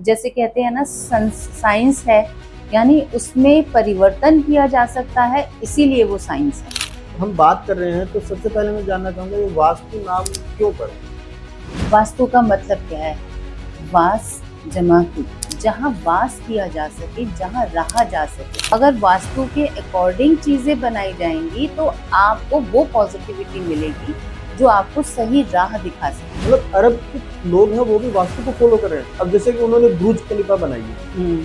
जैसे कहते हैं ना, साइंस है, यानी उसमें परिवर्तन किया जा सकता है, इसीलिए वो साइंस है। हम बात कर रहे हैं तो सबसे पहले मैं जानना चाहूंगा ये वास्तु नाम क्यों पड़ा? वास्तु का मतलब क्या है? वास जमा की, जहाँ वास किया जा सके, जहाँ रहा जा सके। अगर वास्तु के अकॉर्डिंग चीजें बनाई जाएंगी तो आपको वो पॉजिटिविटी मिलेगी जो आपको सही राह दिखा सके। मतलब अरब के लोग हैं वो भी वास्तु को फॉलो कर रहे हैं। अब जैसे कि उन्होंने बुर्ज खलीफा बनाई है,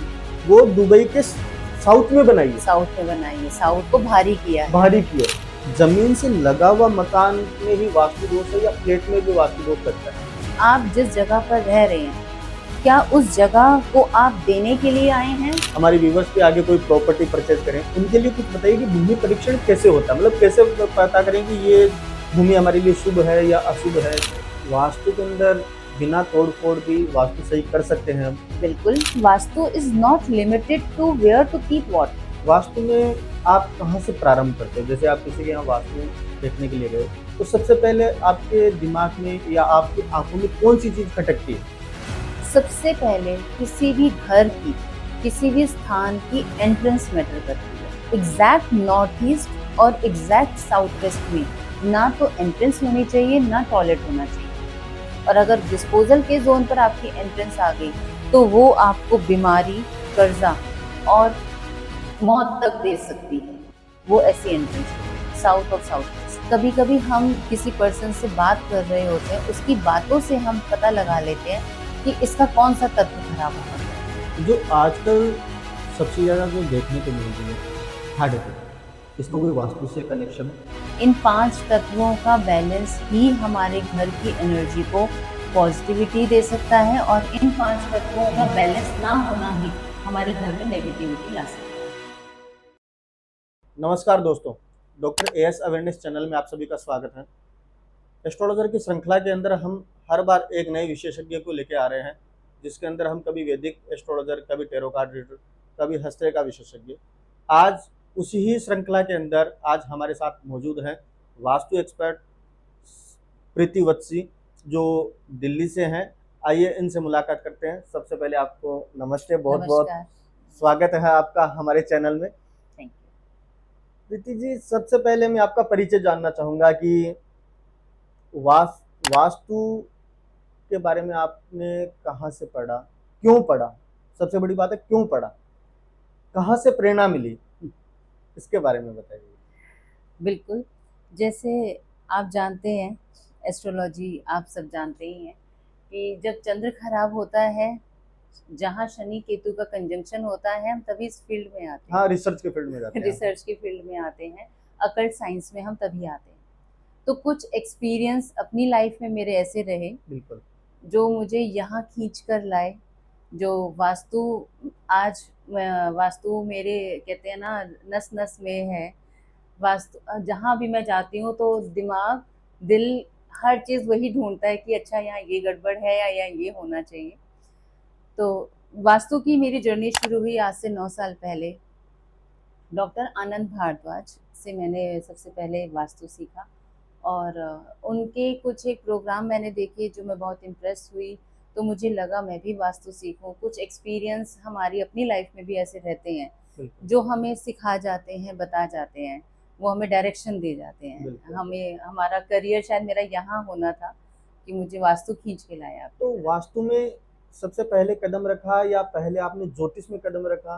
वो दुबई के साउथ में बनाई है, साउथ में बनाई है, साउथ को भारी किया है। बाहरी की है। जमीन से लगा हुआ मकान में ही वास्तु दोष है या फ्लैट में भी वास्तु दोष लगता है? आप जिस जगह पर रह रहे हैं, क्या उस जगह को आप देने के लिए आए हैं? हमारी व्यूवर्स के आगे कोई प्रॉपर्टी परचेज करें, उनके लिए कुछ बताइए कि भूमि परीक्षण कैसे होता है, मतलब कैसे पता करें कि ये भूमि हमारे लिए शुभ है या अशुभ है। वास्तु के अंदर बिना तोड़ फोड़ भी वास्तु सही कर सकते हैं हम। बिल्कुल। Vastu is not limited to where to keep what. Vastu में आप कहाँ से प्रारंभ करते हो? जैसे आप किसी के यहाँ वास्तु देखने के लिए गए तो सबसे पहले आपके दिमाग में या आपकी आंखों में कौन सी चीज खटकती है? सबसे पहले किसी भी घर की, किसी भी स्थान की एंट्रेंस मैटर करती है। एग्जैक्ट नॉर्थ ईस्ट और एग्जैक्ट साउथ वेस्ट में ना तो एंट्रेंस होनी चाहिए, ना टॉयलेट होना चाहिए। और अगर डिस्पोजल के जोन पर आपकी एंट्रेंस आ गई तो वो आपको बीमारी, कर्जा और मौत तक दे सकती है। वो ऐसी एंट्रेंस साउथ और साउथ वेस्ट। कभी कभी हम किसी पर्सन से बात कर रहे होते हैं, उसकी बातों से हम पता लगा लेते हैं कि इसका कौन सा तत्व खराब होगा। जो आजकल सबसे ज़्यादा जो देखने को मिल रही है हार्ट अटैक, इसका कोई वास्तु से कनेक्शन? इन 5 तत्वों का बैलेंस ही हमारे घर की एनर्जी को पॉजिटिविटी दे सकता है, और इन 5 तत्वों का बैलेंस ना होना ही हमारे घर में नेगेटिविटी ला सकता है। नमस्कार दोस्तों, डॉक्टर एएस अवेयरनेस चैनल में आप सभी का स्वागत है। एस्ट्रोलॉजर की श्रृंखला के अंदर हम हर बार एक नए विशेषज्ञ को लेकर आ रहे हैं, जिसके अंदर हम कभी वैदिक एस्ट्रोलॉजर, कभी टेरो कार्ड रीडर, कभी हस्ते का विशेषज्ञ। आज उसी ही श्रृंखला के अंदर आज हमारे साथ मौजूद हैं वास्तु एक्सपर्ट प्रीति वत्सी, जो दिल्ली से हैं। आइए इनसे मुलाकात करते हैं। सबसे पहले आपको नमस्ते, बहुत बहुत नमस्कार। स्वागत है आपका हमारे चैनल में। Thank you. प्रीति जी, सबसे पहले मैं आपका परिचय जानना चाहूँगा कि वास्तु के बारे में आपने कहाँ से पढ़ा, क्यों पढ़ा? सबसे बड़ी बात है क्यों पढ़ा, कहाँ से प्रेरणा मिली, इसके बारे में बताइए। बिल्कुल। जैसे आप जानते हैं, एस्ट्रोलॉजी आप सब जानते ही हैं कि जब चंद्र खराब होता है, जहाँ शनि केतु का कंजंक्शन होता है, हम तभी इस फील्ड में आते हाँ, हैं। रिसर्च के फील्ड में जाते हैं। रिसर्च की फील्ड में आते हैं, अकल्ट साइंस में हम तभी आते हैं। तो कुछ एक्सपीरियंस अपनी लाइफ में मेरे ऐसे रहे बिल्कुल। जो मुझे यहाँ खींच कर लाए। जो वास्तु आज वास्तु मेरे, कहते हैं ना, नस नस में है। वास्तु जहाँ भी मैं जाती हूँ तो दिमाग, दिल, हर चीज़ वही ढूंढता है कि अच्छा यहाँ ये गड़बड़ है या ये होना चाहिए। तो वास्तु की मेरी जर्नी शुरू हुई आज से 9 साल पहले। डॉक्टर आनंद भारद्वाज से मैंने सबसे पहले वास्तु सीखा, और उनके कुछ एक प्रोग्राम मैंने देखे जो मैं बहुत इम्प्रेस हुई। तो मुझे लगा मैं भी वास्तु सीखूं। कुछ एक्सपीरियंस हमारी अपनी लाइफ में भी ऐसे रहते हैं जो हमें सिखा जाते हैं, बता जाते हैं, वो हमें डायरेक्शन दे जाते हैं। हमें, हमारा करियर शायद मेरा यहाँ होना था कि मुझे वास्तु खींच के लाया। तो वास्तु में सबसे पहले कदम रखा या पहले आपने ज्योतिष में कदम रखा?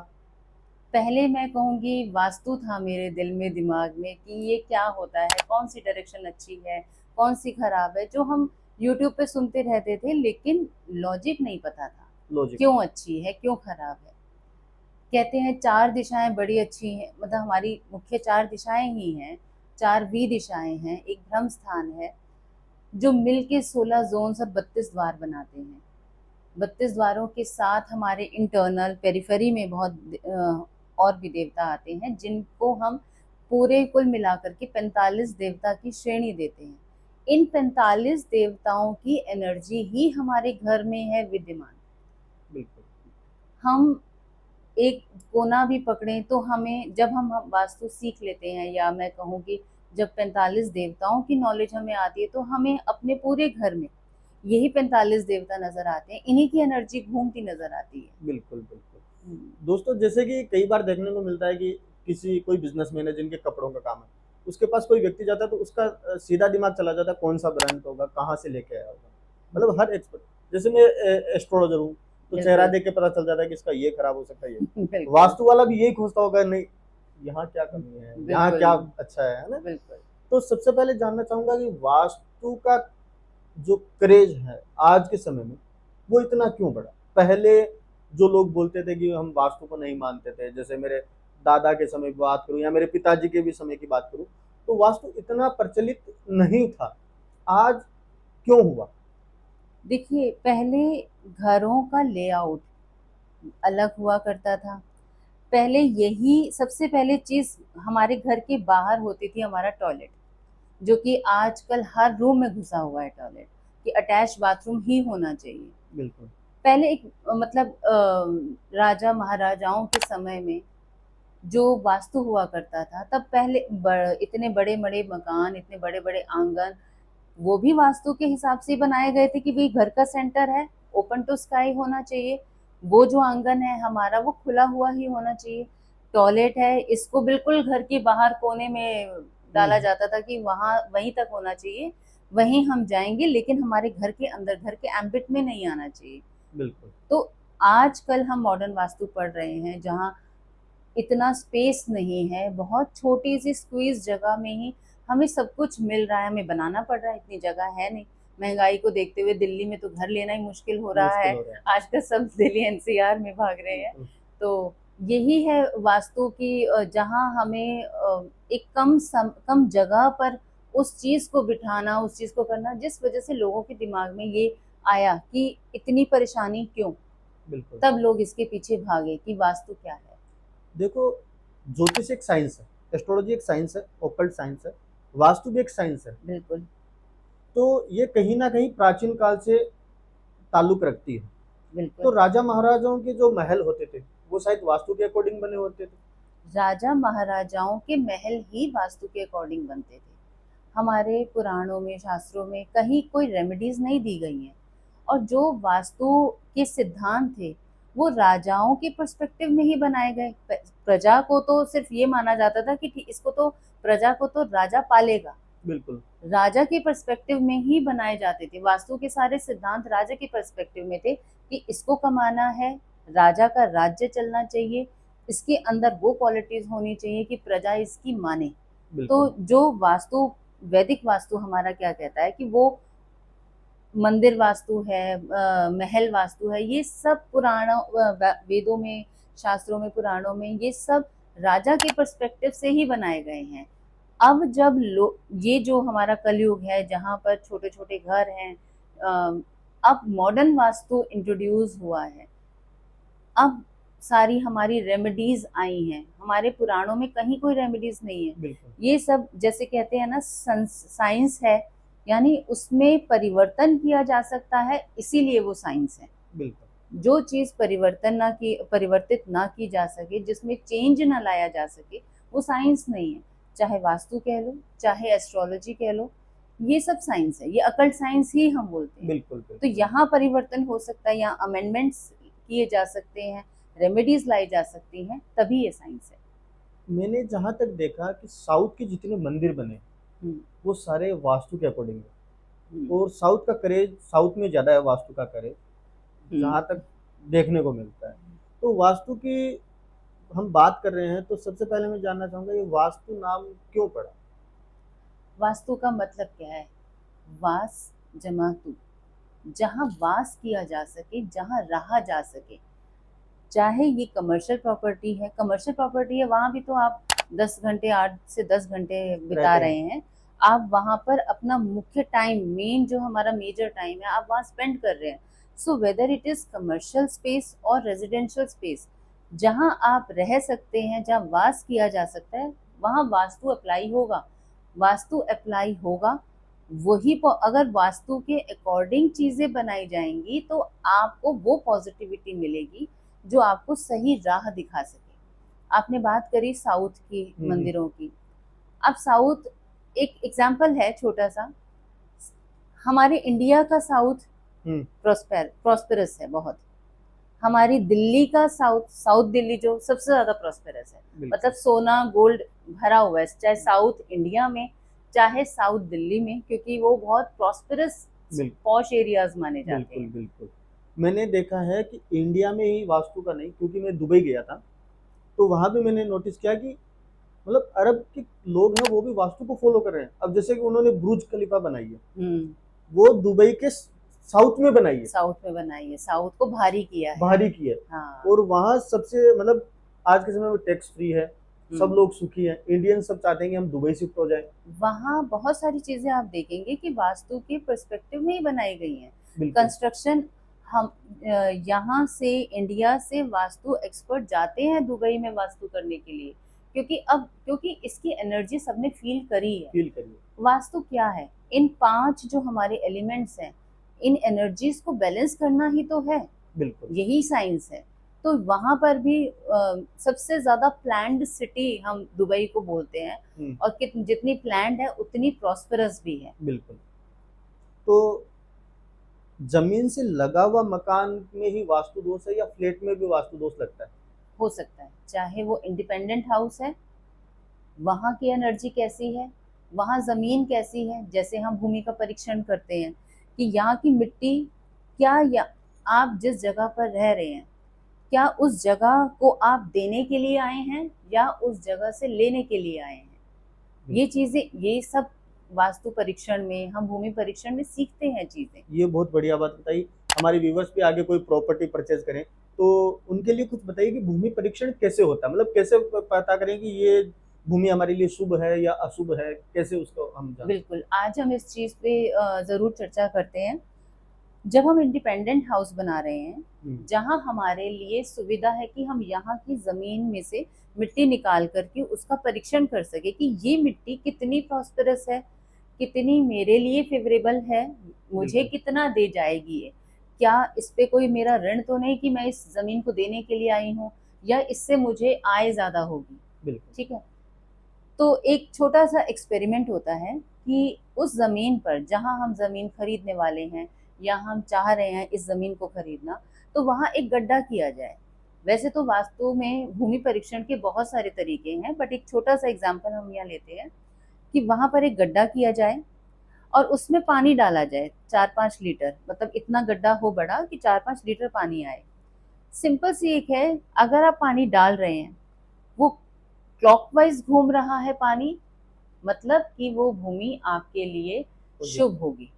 पहले मैं कहूँगी वास्तु था मेरे दिल में, दिमाग में, कि ये क्या होता है, कौन सी डायरेक्शन अच्छी है, कौन सी खराब है, जो हम यूट्यूब पे सुनते रहते थे, लेकिन लॉजिक नहीं पता था। लॉजिक क्यों अच्छी है, क्यों खराब है। कहते हैं 4 दिशाएं बड़ी अच्छी हैं, मतलब हमारी मुख्य 4 दिशाएं ही हैं। 4 दिशाएं हैं, एक ब्रह्म स्थान है, जो मिल के 16 जोन और 32 द्वार बनाते हैं। 32 द्वारों के साथ हमारे इंटरनल पेरिफेरी में बहुत और भी देवता आते हैं, जिनको हम पूरे कुल मिलाकर के 45 देवता की श्रेणी देते हैं। इन 45 देवताओं की एनर्जी ही हमारे घर में है विद्यमान। बिल्कुल। हम एक कोना भी पकड़ें तो हमें, जब हम वास्तु सीख लेते हैं, या मैं कहूँ कि जब 45 देवताओं की नॉलेज हमें आती है, तो हमें अपने पूरे घर में यही 45 देवता नजर आते हैं, इन्हीं की एनर्जी घूमती नजर आती है। बिल्कुल बिल्कुल। दोस्तों, जैसे कि कई बार देखने को मिलता है कि किसी कोई बिजनेसमैन है जिनके कपड़ों का काम है, उसके पास कोई व्यक्ति जाता है तो उसका सीधा दिमाग चला जाता है कौन सा ब्रांड का होगा, कहाँ से लेके आया होगा। मतलब हर एक्सपर्ट, जैसे मैं एस्ट्रोलॉजर हूँ, तो चेहरा बिल्कुल। देख के पता चल जाता है कि इसका ये खराब हो सकता है, ये बिल्कुल। वास्तु वाला भी यही खोजता होगा, नहीं यहाँ क्या कमी है, यहाँ बिल्कुल। क्या अच्छा है ना। बिल्कुल। तो सबसे पहले जानना चाहूंगा कि वास्तु का जो क्रेज है आज के समय में, वो इतना क्यों बढ़ा। पहले जो लोग बोलते थे कि हम वास्तु को नहीं मानते थे, जैसे मेरे दादा के समय की बात करूं या मेरे पिताजी के भी समय की बात करूं, तो वास्तु इतना प्रचलित नहीं था। आज क्यों हुआ? देखिए, पहले घरों का लेआउट अलग हुआ करता था। पहले यही सबसे पहले चीज हमारे घर के बाहर होती थी, हमारा टॉयलेट, जो कि आजकल हर रूम में घुसा हुआ है टॉयलेट, कि अटैच बाथरूम ही होना चाहिए। बिल्कुल। पहले एक मतलब राजा महाराजाओं के समय में जो वास्तु हुआ करता था, तब पहले इतने बड़े बड़े मकान, इतने बड़े बड़े आंगन, वो भी वास्तु के हिसाब से बनाए गए थे कि भाई घर का सेंटर है, ओपन टू स्काई होना चाहिए। वो जो आंगन है हमारा, वो खुला हुआ ही होना चाहिए। टॉयलेट है, इसको बिल्कुल घर के बाहर कोने में डाला हम्म। जाता था कि वहां वहीं तक होना चाहिए, वहीं हम जाएंगे, लेकिन हमारे घर के अंदर, घर के एम्बिट में नहीं आना चाहिए। बिल्कुल। तो आजकल हम मॉडर्न वास्तु पढ़ रहे हैं, जहाँ इतना स्पेस नहीं है, बहुत छोटी सी स्क्वीज जगह में ही हमें सब कुछ मिल रहा है, हमें बनाना पड़ रहा है, इतनी जगह है नहीं। महंगाई को देखते हुए दिल्ली में तो घर लेना ही मुश्किल हो रहा मुश्किल है, हो रहा है। आजकल सब दिल्ली एनसीआर में भाग रहे हैं। बिल्कुल। तो यही है वास्तु की, जहाँ हमें एक कम जगह पर उस चीज को बिठाना, उस चीज को करना, जिस वजह से लोगों के दिमाग में ये आया कि इतनी परेशानी क्यों, बिल्कुल। तब लोग इसके पीछे भागे कि वास्तु क्या है। देखो, ज्योतिष एक साइंस है, एस्ट्रोलॉजी एक साइंस है, ओकल्ट साइंस है, वास्तु भी एक साइंस है। बिल्कुल। तो ये कहीं ना कहीं प्राचीन काल से ताल्लुक रखती है। तो बिल्कुल। राजा महाराजाओं के जो महल होते थे, वो शायद वास्तु के अकॉर्डिंग बने होते थे। राजा महाराजाओं के महल ही वास्तु के अकॉर्डिंग बनते थे। हमारे पुराणों में, शास्त्रों में कहीं कोई रेमेडीज नहीं दी गई हैं। और जो वास्तु के सिद्धांत थे, वो राजाओं के पर्सपेक्टिव में ही बनाए गए। प्रजा को तो सिर्फ ये माना जाता था कि ठीक, इसको तो, प्रजा को तो राजा पालेगा। बिल्कुल। राजा के पर्सपेक्टिव में ही बनाए जाते थे, वास्तु के सारे सिद्धांत राजा के पर्सपेक्टिव में थे कि इसको कमाना है, राजा का राज्य चलना चाहिए, इसके अंदर वो क्वालिटीज होनी चाहिए कि प्रजा इसकी माने। तो बिल्कुल। जो वास्तु, वैदिक वास्तु हमारा क्या कहता है कि वो मंदिर वास्तु है, महल वास्तु है, ये सब पुराणों, वेदों में, शास्त्रों में, पुराणों में, ये सब राजा के पर्सपेक्टिव से ही बनाए गए हैं। अब जब ये जो हमारा कलयुग है, जहाँ पर छोटे छोटे घर हैं, अब मॉडर्न वास्तु इंट्रोड्यूस हुआ है। अब सारी हमारी रेमेडीज आई हैं, हमारे पुराणों में कहीं कोई रेमेडीज नहीं है। बिल्कुल। ये सब जैसे कहते हैं ना, साइंस है, यानी उसमें परिवर्तन किया जा सकता है, इसीलिए वो साइंस है। बिल्कुल। जो चीज परिवर्तित ना की जा सके, जिसमें चेंज ना लाया जा सके, वो साइंस नहीं है। चाहे वास्तु कह लो, चाहे एस्ट्रोलॉजी कह लो, ये सब साइंस है, ये अकल्ट साइंस ही हम बोलते हैं। बिल्कुल। तो बिल्कुल। यहाँ परिवर्तन हो सकता है, यहाँ अमेंडमेंट्स किए जा सकते हैं, रेमेडीज लाई जा सकती हैं, तभी ये साइंस है। मैंने जहां तक देखा कि साउथ के जितने मंदिर बने, हम्म। वो सारे वास्तु के अकॉर्डिंग है। हम्म। और साउथ का क्रेज, साउथ में ज़्यादा है वास्तु का क्रेज, हम्म। जहाँ तक देखने को मिलता है। तो वास्तु की हम बात कर रहे हैं, तो सबसे पहले मैं जानना चाहूँगा ये वास्तु नाम क्यों पड़ा? वास्तु का मतलब क्या है? वास जमा तू, जहाँ वास किया जा सके, जहाँ रहा जा सके। चाहे ये कमर्शियल प्रॉपर्टी है, कमर्शियल प्रॉपर्टी है, वहां भी तो आप 10 घंटे, 8 से 10 घंटे बिता रहते रहे हैं। हैं। आप वहां पर अपना मुख्य टाइम, मेन जो हमारा मेजर टाइम है, आप वहां स्पेंड कर रहे हैं। So whether it is commercial space और रेजिडेंशियल स्पेस, जहां आप रह सकते हैं, जहां वास किया जा सकता है, वहां वास्तु अप्लाई होगा। वास्तु अप्लाई होगा, वही अगर वास्तु के अकॉर्डिंग चीजें बनाई जाएंगी, तो आपको वो पॉजिटिविटी मिलेगी जो आपको सही राह दिखा सके। आपने बात करी साउथ की मंदिरों की। अब साउथ एक एग्जाम्पल है छोटा सा। हमारे इंडिया का साउथ हम्म। प्रॉस्पेरस है बहुत। हमारी दिल्ली का साउथ दिल्ली जो सबसे ज्यादा प्रॉस्पेरस है, बिल्कुल। मतलब सोना गोल्ड भरा हुआ है, चाहे साउथ इंडिया में चाहे साउथ दिल्ली में, क्योंकि वो बहुत प्रॉस्पेरस बिल्कुल पॉश एरियाज माने जाते बिल्कुल हैं। बिल्कुल। मैंने देखा है कि इंडिया में ही वास्तु का नहीं, क्योंकि मैं दुबई गया था, तो वहां भी मैंने नोटिस किया कि मतलब अरब के लोग हैं वो भी वास्तु को फॉलो कर रहे हैं। अब जैसे कि उन्होंने बुर्ज खलीफा बनाई है, वो दुबई के साउथ में बनाई है, साउथ में बनाई है, साउथ को भारी किया है। भारी की है। हाँ। और वहां सबसे मतलब आज के समय में टैक्स फ्री है, सब लोग सुखी हैं, इंडियन सब चाहते हैं कि हम दुबई शिफ्ट हो जाए। वहाँ बहुत सारी चीजें आप देखेंगे कि वास्तु के पर्सपेक्टिव में ही बनाई गई हैं। बिल्कुल कंस्ट्रक्शन हम यहाँ से इंडिया से वास्तु एक्सपर्ट जाते हैं दुबई में वास्तु करने के लिए, क्योंकि इसकी एनर्जी सबने फील करी है। फील करिए। वास्तु क्या है, इन 5 जो हमारे एलिमेंट्स हैं, इन एनर्जीज को बैलेंस करना ही तो है, बिल्कुल। यही साइंस है। तो वहां पर भी सबसे ज्यादा प्लान्ड सिटी हम दुबई को बोलते हैं, और जितनी प्लान्ड है उतनी प्रॉस्पेरस भी है। बिल्कुल। तो जमीन से लगा हुआ मकान में ही वास्तु दोष है या फ्लैट में भी वास्तु दोष लगता है? हो सकता है, चाहे वो इंडिपेंडेंट हाउस है, वहां की एनर्जी कैसी है, वहां जमीन कैसी है। जैसे हम भूमि का परीक्षण करते हैं कि यहाँ की मिट्टी क्या, या आप जिस जगह पर रह रहे हैं, क्या उस जगह को आप देने के लिए आए हैं या उस जगह से लेने के लिए आए हैं। ये चीजें, ये सब वास्तु परीक्षण में, हम भूमि परीक्षण में सीखते हैं चीजें। ये बहुत बढ़िया बात बताई। हमारे व्यूवर्स भी आगे कोई प्रॉपर्टी परचेज करें तो उनके लिए कुछ बताइए कि भूमि परीक्षण कैसे होता है, मतलब कैसे पता करें कि ये भूमि हमारे लिए शुभ है या अशुभ है, कैसे उसको हम जान। बिल्कुल, आज हम इस चीज पे जरूर चर्चा करते हैं। जब हम इंडिपेंडेंट हाउस बना रहे हैं, जहां हमारे लिए सुविधा है कि हम यहाँ की जमीन में से मिट्टी निकाल करके उसका परीक्षण कर सके कि ये मिट्टी कितनी प्रॉस्पेरस है, कितनी मेरे लिए फेवरेबल है, मुझे कितना दे जाएगी ये, क्या इस पे कोई मेरा ऋण तो नहीं कि मैं इस जमीन को देने के लिए आई हूँ, या इससे मुझे आय ज्यादा होगी। ठीक है। तो एक छोटा सा एक्सपेरिमेंट होता है कि उस जमीन पर जहां हम जमीन खरीदने वाले हैं, या हम चाह रहे हैं इस जमीन को खरीदना, तो वहां एक गड्ढा किया जाए। वैसे तो वास्तु में भूमि परीक्षण के बहुत सारे तरीके हैं, बट एक छोटा सा एग्जाम्पल हम यहाँ लेते हैं कि वहां पर एक गड्ढा किया जाए और उसमें पानी डाला जाए 4-5 लीटर, मतलब इतना गड्ढा हो बड़ा कि 4-5 लीटर पानी आए। सिंपल सी एक है, अगर आप पानी डाल रहे हैं, वो क्लॉकवाइज घूम रहा है पानी, मतलब कि वो भूमि आपके लिए शुभ होगी।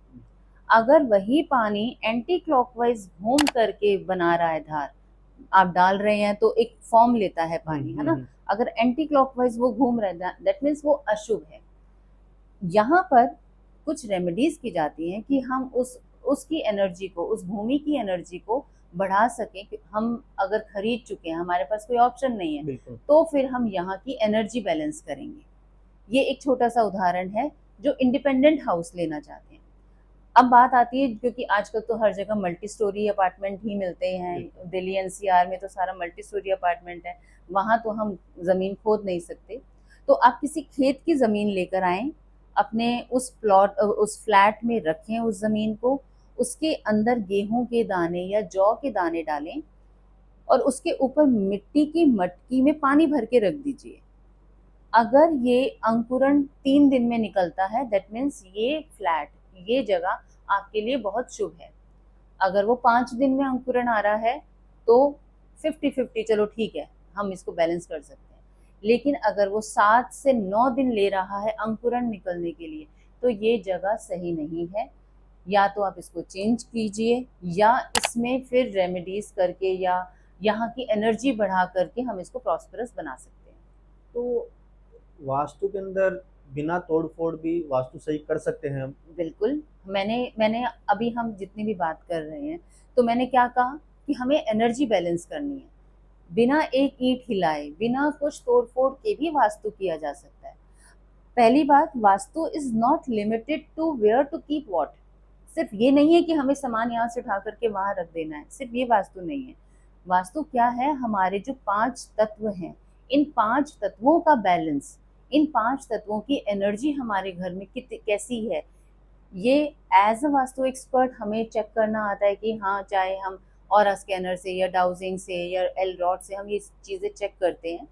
अगर वही पानी एंटी क्लॉकवाइज घूम करके बना रहा है धार, आप डाल रहे हैं तो एक फॉर्म लेता है पानी, है ना। अगर एंटी क्लॉकवाइज वो घूम रहा है, दैट मीन्स वो अशुभ है। यहाँ पर कुछ रेमेडीज की जाती हैं कि हम उसकी एनर्जी को, उस भूमि की एनर्जी को बढ़ा सकें। हम अगर खरीद चुके हैं, हमारे पास कोई ऑप्शन नहीं है, तो फिर हम यहाँ की एनर्जी बैलेंस करेंगे। ये एक छोटा सा उदाहरण है जो इंडिपेंडेंट हाउस लेना चाहते हैं। अब बात आती है, क्योंकि आजकल तो हर जगह मल्टी स्टोरी अपार्टमेंट ही मिलते हैं, दिल्ली एनसीआर में तो सारा मल्टी स्टोरी अपार्टमेंट है, वहां तो हम जमीन खोद नहीं सकते। तो आप किसी खेत की जमीन लेकर आए, अपने उस फ्लैट में रखें उस जमीन को, उसके अंदर गेहूं के दाने या जौ के दाने डालें, और उसके ऊपर मिट्टी की मटकी में पानी भर के रख दीजिए। अगर ये अंकुरण 3 दिन में निकलता है, दैट मीन्स ये फ्लैट, ये जगह आपके लिए बहुत शुभ है। अगर वो 5 दिन में अंकुरण आ रहा है तो 50-50, चलो ठीक है, हम इसको बैलेंस कर सकते हैं। लेकिन अगर वो 7 से 9 दिन ले रहा है अंकुरण निकलने के लिए, तो ये जगह सही नहीं है। या तो आप इसको चेंज कीजिए, या इसमें फिर रेमेडीज करके या यहाँ की एनर्जी बढ़ा करके हम इसको प्रॉस्पेरस बना सकते हैं। तो वास्तु के अंदर बिना तोड़ फोड़ भी वास्तु सही कर सकते हैं हम? बिल्कुल। मैंने अभी हम जितनी भी बात कर रहे हैं, तो मैंने क्या कहा कि हमें एनर्जी बैलेंस करनी है। बिना एक ईंट हिलाए, बिना कुछ तोड़ फोड़ के भी वास्तु किया जा सकता है। पहली बात, Vastu is not limited to where to keep what. सिर्फ ये नहीं है कि हमें सामान यहाँ से उठा करके वहां रख देना है, सिर्फ ये वास्तु नहीं है। वास्तु क्या है, हमारे जो 5 तत्व हैं, इन 5 तत्वों का बैलेंस, इन 5 तत्वों की एनर्जी हमारे घर में कैसी है, ये एज अ वास्तु एक्सपर्ट हमें चेक करना आता है कि हाँ, चाहे हम ऑरा स्कैनर से या डाउजिंग से या एल रॉड से हम ये चीज़ें चेक करते हैं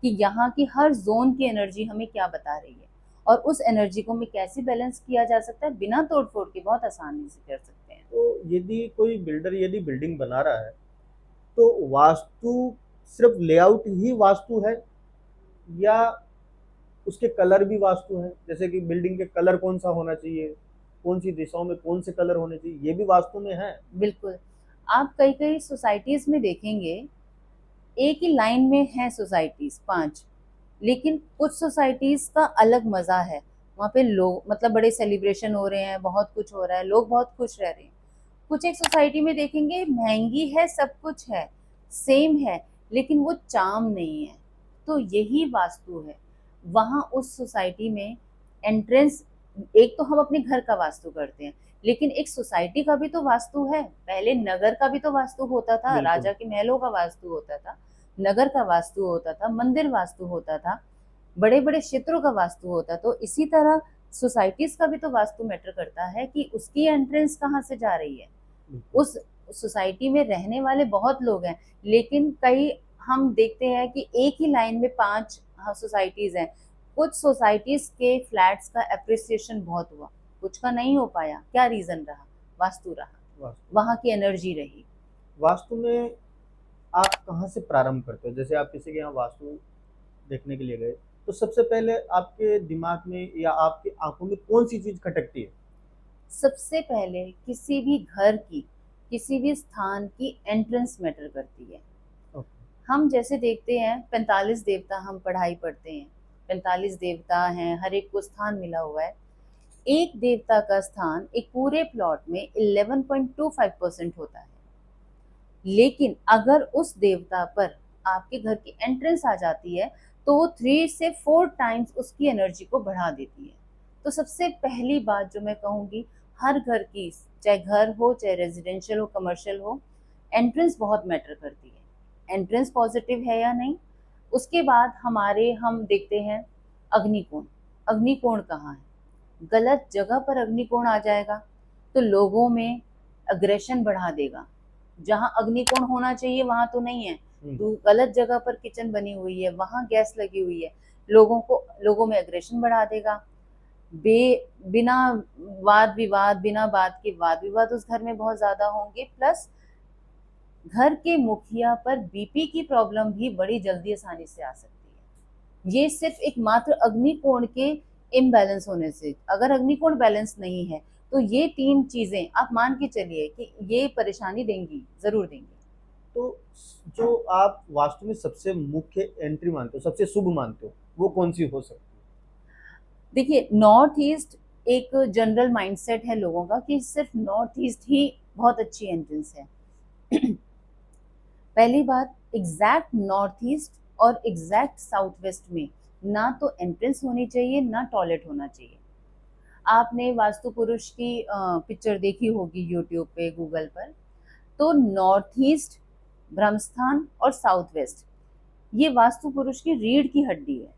कि यहाँ की हर जोन की एनर्जी हमें क्या बता रही है और उस एनर्जी को हमें कैसे बैलेंस किया जा सकता है बिना तोड़ फोड़ के, बहुत आसानी से कर सकते हैं। तो यदि कोई बिल्डर यदि बिल्डिंग बना रहा है, तो वास्तु सिर्फ लेआउट ही वास्तु है, या उसके कलर भी वास्तु है? जैसे कि बिल्डिंग के कलर कौन सा होना चाहिए, कौन सी दिशाओं में कौन से कलर होने चाहिए, ये भी वास्तु में है? बिल्कुल। आप कई कई सोसाइटीज में देखेंगे, एक ही लाइन में है सोसाइटीज 5, लेकिन कुछ सोसाइटीज का अलग मजा है। वहाँ पे लोग मतलब बड़े सेलिब्रेशन हो रहे हैं, बहुत कुछ हो रहा है, लोग बहुत खुश रह रहे हैं। कुछ एक सोसाइटी में देखेंगे महंगी है, सब कुछ है, सेम है, लेकिन वो चार्म नहीं है। तो यही वास्तु है। वहाँ उस सोसाइटी में एंट्रेंस, एक तो हम अपने घर का वास्तु करते हैं, लेकिन एक सोसाइटी का भी तो वास्तु है। पहले नगर का भी तो वास्तु होता था, बिल्कुल। राजा के महलों का वास्तु होता था, नगर का वास्तु होता था, मंदिर वास्तु होता था, बड़े बड़े क्षेत्रों का वास्तु होता। तो इसी तरह सोसाइटीज का भी तो वास्तु मैटर करता है कि उसकी एंट्रेंस कहाँ से जा रही है। बिल्कुल। उस सोसाइटी में रहने वाले बहुत लोग हैं, लेकिन कई हम देखते हैं कि एक ही लाइन में 5 सोसाइटीज हैं। कुछ सोसाइटीज के फ्लैट्स का एप्रिसिएशन बहुत हुआ, कुछ का नहीं हो पाया। क्या रीजन रहा? वास्तु रहा, वास्तु। वहां की एनर्जी रही। वास्तु में आप कहाँ से प्रारंभ करते हो? जैसे आप किसी के यहाँ वास्तु देखने के लिए गए, तो सबसे पहले आपके दिमाग में या आपकी आंखों में कौन सी चीज खटकती है? सबसे पहले किसी भी घर की, किसी भी स्थान की एंट्रेंस मैटर करती है। ओके। हम जैसे देखते हैं 45 देवता, हम पढ़ाई पढ़ते हैं 45 देवता हैं, हर एक को स्थान मिला हुआ है। एक देवता का स्थान एक पूरे प्लॉट में 11.25% होता है, लेकिन अगर उस देवता पर आपके घर की एंट्रेंस आ जाती है तो वो 3 से 4 टाइम्स उसकी एनर्जी को बढ़ा देती है। तो सबसे पहली बात जो मैं कहूंगी, हर घर की, चाहे घर हो, चाहे रेजिडेंशियल हो, कमर्शियल हो, एंट्रेंस बहुत मैटर करती है। एंट्रेंस पॉजिटिव है या नहीं। उसके बाद हम देखते हैं अग्निकोण। अग्निकोण कहाँ है? गलत जगह पर अग्निकोण आ जाएगा तो लोगों में अग्रेशन बढ़ा देगा। जहां अग्निकोण होना चाहिए वहां तो नहीं है, तो गलत जगह पर किचन बनी हुई है, वहां गैस लगी हुई है, लोगों में अग्रेशन बढ़ा देगा। बे बिना वाद विवाद, बिना बात के वाद विवाद उस घर में बहुत ज्यादा होंगे। प्लस घर के मुखिया पर बीपी की प्रॉब्लम भी बड़ी जल्दी आसानी से आ सकती है। ये सिर्फ एक मात्र अग्निकोण के इम्बैलेंस होने से। अगर अग्निकोण बैलेंस नहीं है तो ये 3 चीजें आप मान के चलिए कि ये परेशानी देंगी, जरूर देंगी। तो जो आप वास्तु में सबसे मुख्य एंट्री मानते हो, सबसे शुभ मानते हो, वो कौन सी हो सकती देखिए, नॉर्थ ईस्ट एक जनरल माइंडसेट है लोगों का कि सिर्फ नॉर्थ ईस्ट ही बहुत अच्छी एंट्रेंस है। पहली बात, एग्जैक्ट नॉर्थ ईस्ट और एग्जैक्ट साउथ वेस्ट में ना तो एंट्रेंस होनी चाहिए, ना टॉयलेट होना चाहिए। आपने वास्तु पुरुष की पिक्चर देखी होगी यूट्यूब पे, गूगल पर। तो नॉर्थ ईस्ट, ब्रह्मस्थान और साउथ वेस्ट, ये वास्तु पुरुष की रीढ़ की हड्डी है।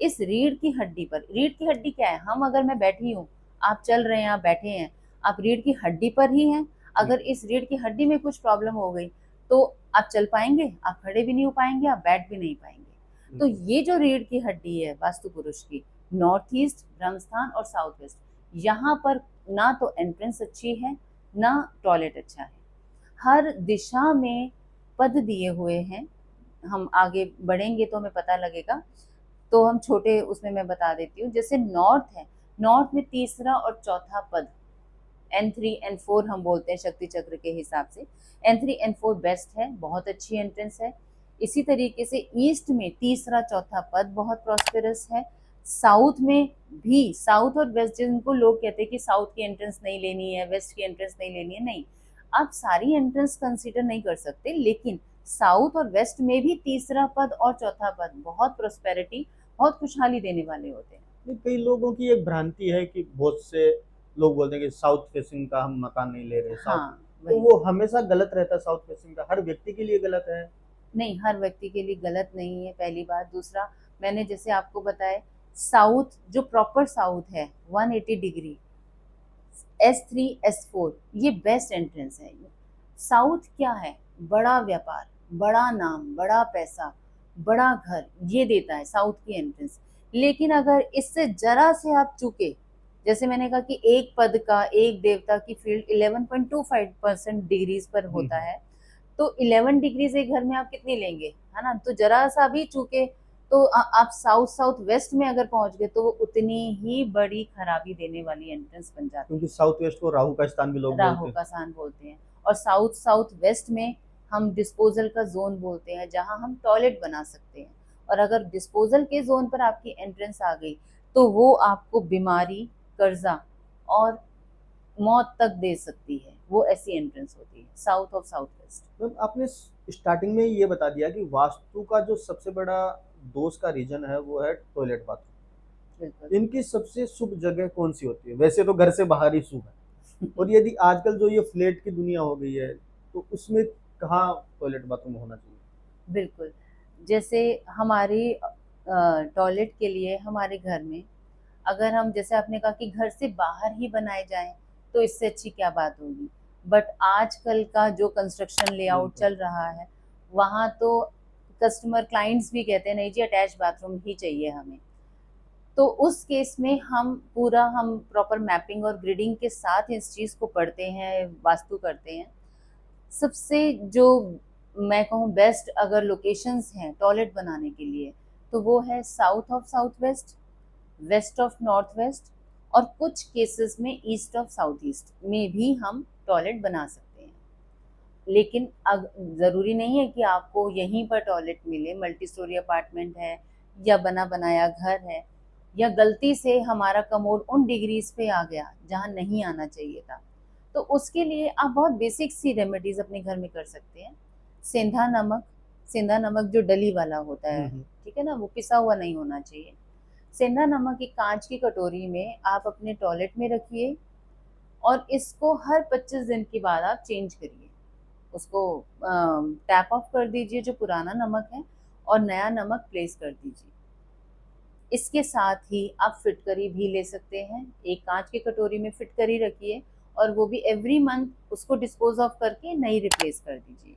इस रीढ़ की हड्डी पर, रीढ़ की हड्डी क्या है? हम, अगर मैं बैठी हूँ, आप चल रहे हैं, आप बैठे हैं, आप रीढ़ की हड्डी पर ही हैं। है? अगर इस रीढ़ की हड्डी में कुछ प्रॉब्लम हो गई तो आप चल पाएंगे? आप खड़े भी नहीं हो पाएंगे, आप बैठ भी नहीं पाएंगे। तो बिल्कुल। ये जो रीढ़ की हड्डी है वास्तु पुरुष की, नॉर्थ ईस्ट, ब्रह्मस्थान और साउथ वेस्ट, यहाँ पर ना तो एंट्रेंस अच्छी है, ना टॉयलेट अच्छा है। हर दिशा में पद दिए हुए हैं। हम आगे बढ़ेंगे तो हमें पता लगेगा। तो हम छोटे उसमें मैं बता देती हूँ। जैसे नॉर्थ है, नॉर्थ में तीसरा और चौथा पद, N3 N4 हम बोलते हैं शक्ति चक्र के हिसाब से। N3 N4 बेस्ट है, बहुत अच्छी एंट्रेंस है। इसी तरीके से ईस्ट में तीसरा चौथा पद बहुत प्रॉस्पेरस है। साउथ में भी, साउथ और वेस्ट, जिनको लोग कहते हैं कि साउथ की एंट्रेंस नहीं लेनी है, वेस्ट की एंट्रेंस नहीं लेनी है, नहीं, आप सारी एंट्रेंस कंसीडर नहीं कर सकते, लेकिन साउथ और वेस्ट में भी तीसरा पद और चौथा पद बहुत प्रोस्पेरिटी, बहुत खुशहाली देने वाले होते हैं। नहीं, कई लोगों की एक भ्रांति है कि बहुत से लोग बोलते हैं कि साउथ फेसिंग का हम मकान नहीं ले रहे, साउथ। हाँ, तो वही। वो हमेशा गलत रहता है, साउथ फेसिंग का हर व्यक्ति के लिए गलत है? नहीं, हर व्यक्ति के लिए गलत नहीं है, पहली बात। दूसरा, मैंने जैसे आपको बताया, साउथ जो प्रॉपर साउथ है 180 डिग्री, S3 S4 ये बेस्ट एंट्रेंस है। साउथ क्या है, बड़ा व्यापार, बड़ा नाम, बड़ा पैसा, बड़ा घर, ये देता है साउथ की एंट्रेंस। लेकिन अगर इससे जरा से आप चूके, जैसे मैंने कहा कि एक पद का एक देवता की फील्ड 11.25% डिग्रीज पर होता है, तो 11 डिग्रीज एक घर में आप कितनी लेंगे, है ना। तो जरा सा भी चूके तो आप साउथ साउथ वेस्ट में अगर पहुंच गए तो वो उतनी ही बड़ी खराबी देने वाली एंट्रेंस बन जाती क्योंकि है। साउथ वेस्ट को राहु का स्थान भी लोग राहु बोलते हैं। का स्थान बोलते हैं। और साउथ साउथ वेस्ट में हम डिस्पोजल का जोन बोलते हैं, जहां हम टॉयलेट बना सकते हैं। और अगर डिस्पोजल के जोन पर आपकी एंट्रेंस आ गई तो वो आपको बीमारी, कर्जा और मौत तक दे सकती है। वो ऐसी एंट्रेंस होती है south of south waste. Ma'am आपने स्टार्टिंग में ये बता दिया कि वास्तु का जो सबसे बड़ा दोष का रीजन है वो है टॉयलेट बाथरूम। बिल्कुल। इनकी सबसे शुभ जगह कौन सी होती है? वैसे तो घर से बाहर ही शुभ है, और यदि आजकल जो ये फ्लैट की दुनिया हो गई है तो उसमें कहाँ टॉयलेट बाथरूम होना चाहिए? बिल्कुल। जैसे हमारी टॉयलेट के लिए हमारे घर में, अगर हम, जैसे आपने कहा कि घर से बाहर ही बनाए जाएं, तो इससे अच्छी क्या बात होगी। बट आजकल का जो कंस्ट्रक्शन लेआउट बिल्कुल। चल रहा है, वहाँ तो कस्टमर क्लाइंट्स भी कहते हैं नहीं जी अटैच बाथरूम ही चाहिए हमें। तो उस केस में हम प्रॉपर मैपिंग और ग्रिडिंग के साथ इस चीज़ को पढ़ते हैं, वास्तु करते हैं। सबसे जो मैं कहूँ बेस्ट अगर लोकेशंस हैं टॉयलेट बनाने के लिए, तो वो है south of south west, west of north west, और कुछ केसेस में ईस्ट ऑफ साउथ ईस्ट में भी हम टॉयलेट बना सकते हैं। लेकिन ज़रूरी नहीं है कि आपको यहीं पर टॉयलेट मिले। मल्टी स्टोरी अपार्टमेंट है या बना बनाया घर है, या गलती से हमारा कमोड उन डिग्रीज पे आ गया जहाँ नहीं आना चाहिए था, तो उसके लिए आप बहुत बेसिक सी रेमेडीज अपने घर में कर सकते हैं। सेंधा नमक, सेंधा नमक जो डली वाला होता है, ठीक है ना, वो पिसा हुआ नहीं होना चाहिए। सेंधा नमक एक कांच की कटोरी में आप अपने टॉयलेट में रखिए, और इसको हर 25 दिन के बाद आप चेंज करिए। उसको टैप ऑफ कर दीजिए जो पुराना नमक है, और नया नमक प्लेस कर दीजिए। इसके साथ ही आप फिटकरी भी ले सकते हैं। एक कांच की कटोरी में फिटकरी रखिए, और वो भी एवरी मंथ उसको डिस्पोज ऑफ करके नई रिप्लेस कर दीजिए।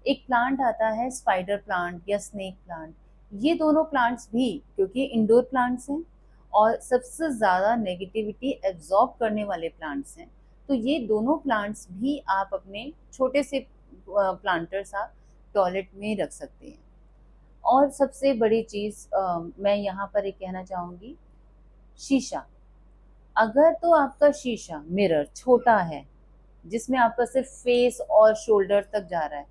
एक प्लांट आता है स्पाइडर प्लांट या स्नेक प्लांट, ये दोनों प्लांट्स भी, क्योंकि इंडोर प्लांट्स हैं और सबसे ज़्यादा नेगेटिविटी एब्जॉर्ब करने वाले प्लांट्स हैं, तो ये दोनों प्लांट्स भी आप अपने छोटे से प्लांटर्स आप टॉयलेट में रख सकते हैं। और सबसे बड़ी चीज़ मैं यहाँ पर एक कहना चाहूँगी, शीशा। अगर तो आपका शीशा मिरर छोटा है, जिसमें आपका सिर्फ फेस और शोल्डर तक जा रहा है,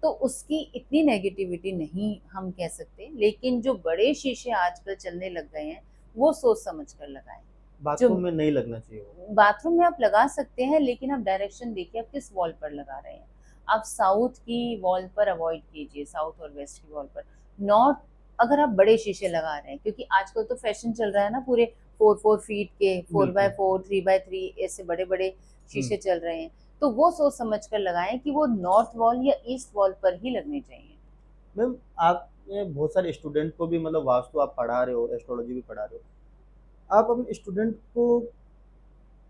तो उसकी इतनी नेगेटिविटी नहीं हम कह सकते। लेकिन जो बड़े शीशे आजकल चलने लग गए हैं, वो सोच समझ कर लगाएं। जो बाथरूम में नहीं लगना चाहिए वो। बाथरूम में आप लगा सकते हैं, लेकिन आप डायरेक्शन देखिए आप किस वॉल पर लगा रहे हैं। आप साउथ की वॉल पर अवॉइड कीजिए, साउथ और वेस्ट की वॉल पर। नॉर्थ, अगर आप बड़े शीशे लगा रहे हैं, क्योंकि आजकल तो फैशन चल रहा है ना, पूरे 4 4 फीट के, 4x4, 3x3 ऐसे बड़े बड़े शीशे चल रहे हैं, तो वो सोच समझ कर लगाएं कि वो नॉर्थ वॉल या ईस्ट वॉल पर ही लगने चाहिए। मैम आपने बहुत सारे स्टूडेंट को भी मतलब वास्तु आप पढ़ा रहे हो, एस्ट्रोलॉजी भी पढ़ा रहे हो, आप अपने स्टूडेंट को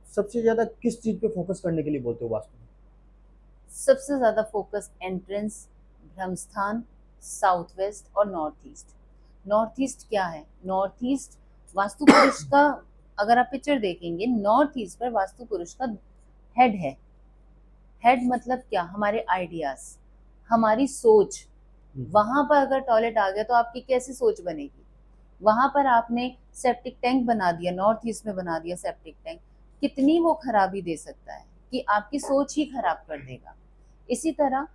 सबसे ज्यादा किस चीज पे फोकस करने के लिए बोलते हो वास्तु में? सबसे ज्यादा फोकस एंट्रेंस, ब्रह्मस्थान, साउथ वेस्ट और नॉर्थ ईस्ट। नॉर्थ ईस्ट क्या है, नॉर्थ ईस्ट वास्तु पुरुष का, अगर आप पिक्चर देखेंगे नॉर्थ ईस्ट पर वास्तु पुरुष का हेड है। हेड मतलब क्या, हमारे आइडियाज, हमारी सोच। वहां पर अगर टॉयलेट आ गया तो आपकी कैसी सोच बनेगी। वहां पर आपने सेप्टिक टैंक बना दिया, नॉर्थ ईस्ट में बना दिया सेप्टिक टैंक, कितनी वो खराबी दे सकता है कि आपकी सोच ही खराब कर देगा। इसी तरह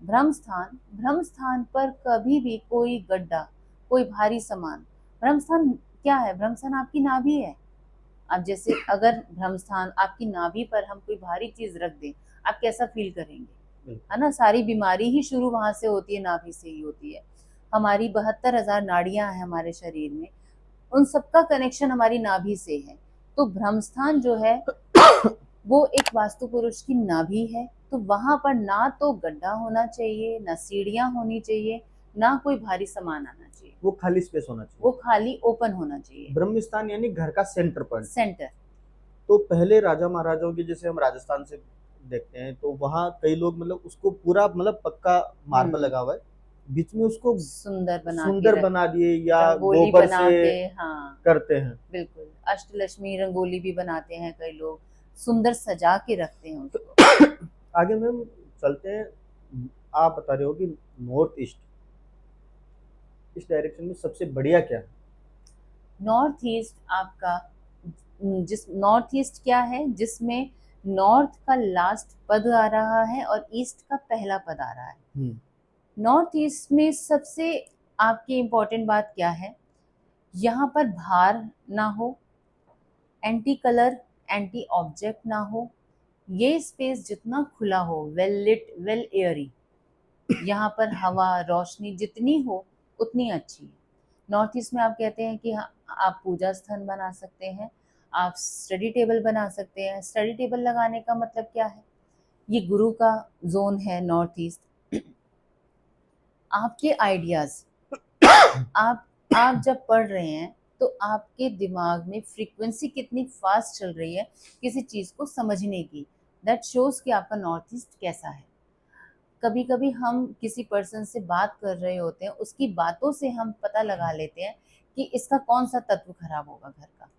ब्रह्मस्थान, ब्रह्मस्थान पर कभी भी कोई गड्ढा, कोई भारी सामान, ब्रह्मस्थान क्या है, ब्रह्मस्थान आपकी नाभि है। अब जैसे अगर ब्रह्मस्थान आपकी नाभि पर हम कोई भारी चीज रख दें, आप कैसा फील करेंगे, है ना। सारी बीमारी ही शुरू वहां से होती है, नाभि से ही होती है। हमारी 72,000 नाड़ियां हैं हमारे शरीर में, उन सबका कनेक्शन हमारी नाभि से है। तो ब्रह्मस्थान जो है वो एक वास्तु पुरुष की नाभि है। तो वहां पर ना तो गड्ढा होना चाहिए, ना सीढ़ियां होनी चाहिए, ना कोई भारी सामान आना चाहिए। वो खाली स्पेस होना चाहिए। वो खाली ओपन होना चाहिए। ब्रह्म स्थान यानी घर का सेंटर पॉइंट। सेंटर, तो पहले राजा महाराजाओं की, जैसे हम राजस्थान से देखते हैं, तो वहाँ कई लोग मतलब उसको पूरा मतलब पक्का मार्बल हम्म, लगा हुआ है, बीच में उसको सुंदर बना के सुंदर बना दिए या रंगोली गोबर बना से के, हाँ करते हैं। बिल्कुल, अष्टलक्ष्मी रंगोली भी बनाते हैं कई लोग, सुंदर सजा के रखते हैं उसको। आगे मैम चलते हैं। आप बता रहे हो कि नॉर्थ ईस्ट, इस डायरेक्शन में सबसे बढ़िया क्या है? नॉर्थ ईस्ट आपका, जिस नॉर्थ ईस्ट क्या है, जिसमें नॉर्थ का लास्ट पद आ रहा है और ईस्ट का पहला पद आ रहा है। हम्म। नॉर्थ ईस्ट में सबसे आपकी इम्पोर्टेंट बात क्या है, यहाँ पर भार ना हो, एंटी कलर, एंटी ऑब्जेक्ट ना हो, ये स्पेस जितना खुला हो, वेल लिट, वेल एयरी, यहाँ पर हवा रोशनी जितनी हो उतनी अच्छी है। नॉर्थ ईस्ट में आप कहते हैं कि हाँ, आप पूजा स्थान बना सकते हैं, आप स्टडी टेबल बना सकते हैं। स्टडी टेबल लगाने का मतलब क्या है, ये गुरु का जोन है नॉर्थ ईस्ट। आपके आइडियाज, आप आप जब पढ़ रहे हैं तो आपके दिमाग में फ्रीक्वेंसी कितनी फास्ट चल रही है किसी चीज को समझने की, दैट शोज कि आपका नॉर्थ ईस्ट कैसा है। कभी कभी हम किसी पर्सन से बात कर रहे होते हैं, उसकी बातों से हम पता लगा लेते हैं कि इसका कौन सा तत्व खराब होगा घर का,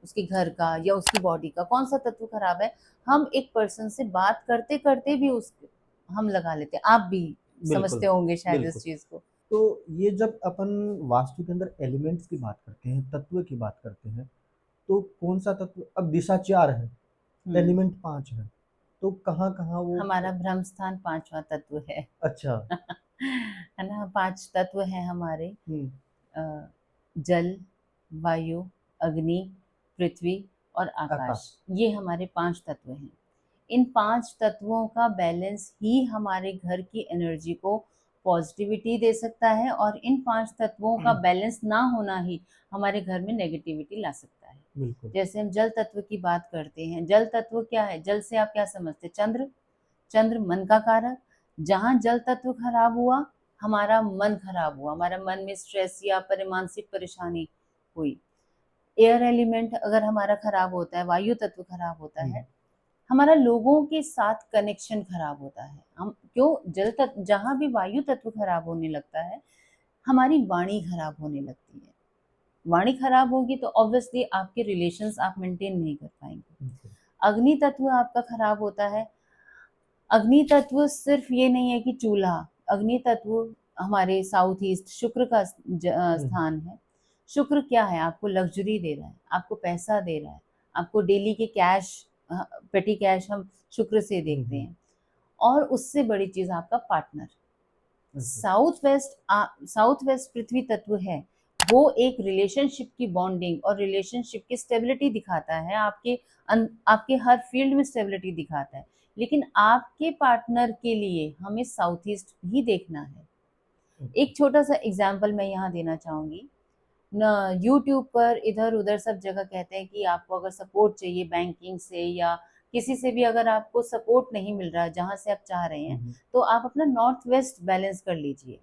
उसके घर का या उसकी बॉडी का कौन सा तत्व खराब है। हम एक पर्सन से बात करते करते भी उस हम लगा लेते हैं। आप भी बिल्कुल समझते होंगे शायद इस बिल्कुल। चीज को। तो ये जब अपन वास्तु के अंदर एलिमेंट्स की बात करते हैं, तत्व की बात करते हैं, तो कौन सा तत्व, अब दिशा 4 है, हम्म, एलिमेंट 5 है, तो कहाँ कहाँ वो हमारा ब्रह्म स्थान पांचवा तत्व है। अच्छा। है ना, पांच तत्व हैं हमारे, हम्म। अ, जल, वायु, अग्नि, पृथ्वी और आकाश। आकाश। ये हमारे पांच तत्व हैं। इन पांच तत्वों का बैलेंस ही हमारे घर की एनर्जी को पॉजिटिविटी दे सकता है, और इन पांच तत्वों का बैलेंस ना होना ही हमारे घर में नेगेटिविटी ला सकता है। बिल्कुल। जैसे हम जल तत्व की बात करते हैं, जल तत्व क्या है, जल से आप क्या समझते हैं, चंद्र, चंद्र मन का कारक। जहां जल तत्व खराब हुआ, हमारा मन खराब हुआ, हमारा मन में स्ट्रेस या मानसिक परेशानी हुई। एयर एलिमेंट अगर हमारा खराब होता है, वायु तत्व खराब होता हम्म। है, हमारा लोगों के साथ कनेक्शन खराब होता है। हम क्यों, जल तत्व जहां भी वायु तत्व खराब होने लगता है, हमारी वाणी खराब होने लगती है। वाणी खराब होगी तो ऑब्वियसली आपके रिलेशंस आप मेंटेन नहीं कर पाएंगे। बिल्कुल। अग्नि तत्व आपका खराब होता है। अग्नि तत्व सिर्फ ये नहीं है कि चूल्हा, अग्नि तत्व हमारे साउथ ईस्ट शुक्र का हम्म। स्थान है। शुक्र क्या है, आपको लग्जरी दे रहा है, आपको पैसा दे रहा है, आपको डेली के कैश, पेटी कैश हम शुक्र से देखते हम्म। हैं। और उससे बड़ी चीज आपका पार्टनर। बिल्कुल। साउथ वेस्ट पृथ्वी तत्व है, वो एक रिलेशनशिप की बॉन्डिंग और रिलेशनशिप की स्टेबिलिटी दिखाता है, आपके हर फील्ड में स्टेबिलिटी दिखाता है। लेकिन आपके पार्टनर के लिए हमें साउथ ईस्ट ही देखना है। एक छोटा सा एग्जाम्पल मैं यहाँ देना चाहूंगी न, यूट्यूब पर इधर उधर सब जगह कहते हैं कि आपको अगर सपोर्ट चाहिए बैंकिंग से या किसी से भी, अगर आपको सपोर्ट नहीं मिल रहा जहां से आप चाह रहे हैं, हम्म। तो आप अपना नॉर्थ वेस्ट बैलेंस कर लीजिए।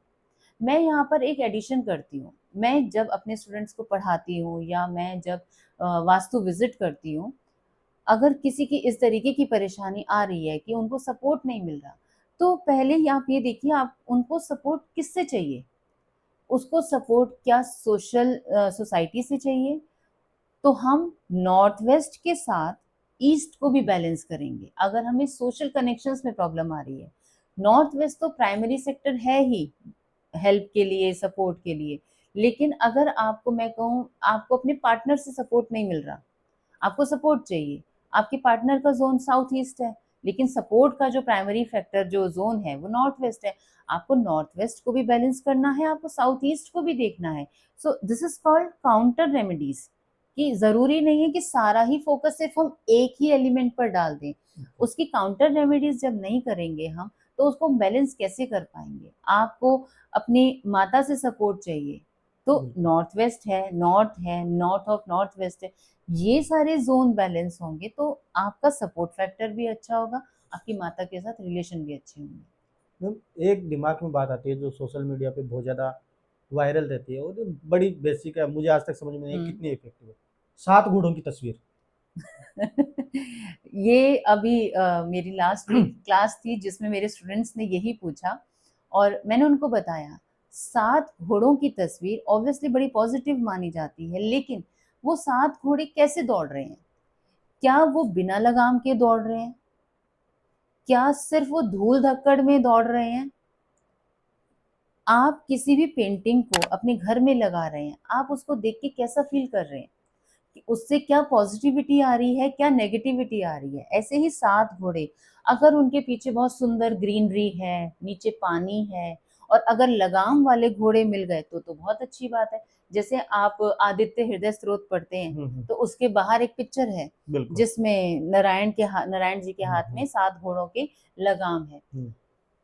मैं यहाँ पर एक एडिशन करती हूँ। मैं जब अपने स्टूडेंट्स को पढ़ाती हूँ या मैं जब वास्तु विजिट करती हूँ, अगर किसी की इस तरीके की परेशानी आ रही है कि उनको सपोर्ट नहीं मिल रहा, तो पहले ही आप ये देखिए, आप उनको सपोर्ट किससे चाहिए। उसको सपोर्ट क्या सोशल सोसाइटी से चाहिए, तो हम नॉर्थ वेस्ट के साथ ईस्ट को भी बैलेंस करेंगे। अगर हमें सोशल कनेक्शंस में प्रॉब्लम आ रही है, नॉर्थ वेस्ट तो प्राइमरी सेक्टर है ही हेल्प के लिए, सपोर्ट के लिए। लेकिन अगर आपको मैं कहूँ, आपको अपने पार्टनर से सपोर्ट नहीं मिल रहा, आपको सपोर्ट चाहिए, आपके पार्टनर का जोन साउथ ईस्ट है, लेकिन सपोर्ट का जो प्राइमरी फैक्टर जो जोन है वो नॉर्थ वेस्ट है। आपको नॉर्थ वेस्ट को भी बैलेंस करना है, आपको साउथ ईस्ट को भी देखना है। So this is called counter remedies. कि जरूरी नहीं है कि सारा ही फोकस सिर्फ हम एक ही एलिमेंट पर डाल दें। उसकी काउंटर रेमेडीज जब नहीं करेंगे हम, तो उसको बैलेंस कैसे कर पाएंगे। आपको अपनी माता से सपोर्ट चाहिए, तो बिल्कुल। नॉर्थ वेस्ट है, नॉर्थ ऑफ नॉर्थ वेस्ट है, ये सारे जोन बैलेंस होंगे तो आपका सपोर्ट फैक्टर भी अच्छा होगा, आपकी माता के साथ रिलेशन भी अच्छे होंगे। मैम एक दिमाग में बात आती है जो सोशल मीडिया पे बहुत ज़्यादा वायरल रहती है, और जो बड़ी बेसिक है, मुझे आज तक समझ में नहीं आई हम्म, कितनी इफेक्टिव है। 7 घोड़ों की तस्वीर, ये अभी मेरी लास्ट वीक क्लास थी जिसमें मेरे स्टूडेंट्स ने यही पूछा और मैंने उनको बताया 7 घोड़ों की तस्वीर ऑब्वियसली बड़ी पॉजिटिव मानी जाती है, लेकिन वो 7 घोड़े कैसे दौड़ रहे हैं? क्या वो बिना लगाम के दौड़ रहे हैं? क्या सिर्फ वो धूल धक्कड़ में दौड़ रहे हैं? आप किसी भी पेंटिंग को अपने घर में लगा रहे हैं, आप उसको देख के कैसा फील कर रहे हैं? कि उससे क्या पॉजिटिविटी आ रही है, क्या नेगेटिविटी आ रही है? ऐसे ही 7 घोड़े, अगर उनके पीछे बहुत सुंदर ग्रीनरी है, नीचे पानी है और अगर लगाम वाले घोड़े मिल गए तो बहुत अच्छी बात है। जैसे आप आदित्य हृदय स्तोत्र पढ़ते हैं, तो उसके बाहर एक पिक्चर है बिल्कुल। जिसमें नारायण जी के हाथ में 7 घोड़ों के लगाम है। हम्म,